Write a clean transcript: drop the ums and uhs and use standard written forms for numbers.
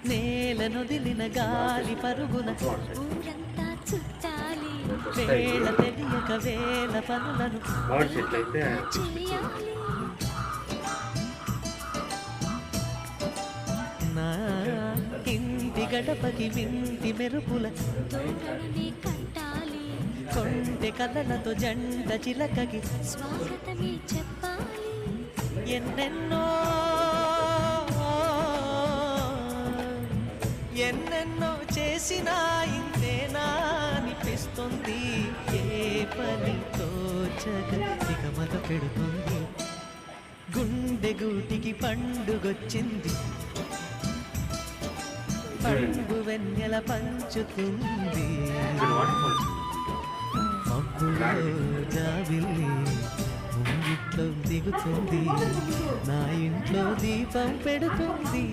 నేలనొదిలిన గాలి పరుగున ఊరంతా చుట్టాలి వేళ తెలియక వేల పనులను చేయాలి నా ఇంటి గడపకి వింటి మెరుపుల తోరణమే కట్టాలి కొంటె కలలతో జంట చిలకకి స్వాగతమే చెప్పాలి ఎన్నెన్నో ఎన్నెన్నో చేసినా ఇంతేనా అనిపిస్తుంది ఏ పని తోచక దిగమగ పెడుతుంది గుండె గూటికి పండుగొచ్చింది పండు వెన్నెల పంచుతుంది మబ్బులో జాబిల్లి ముంగిట్లో దిగుతుంది నా ఇంట్లో దీపం పెడుతుంది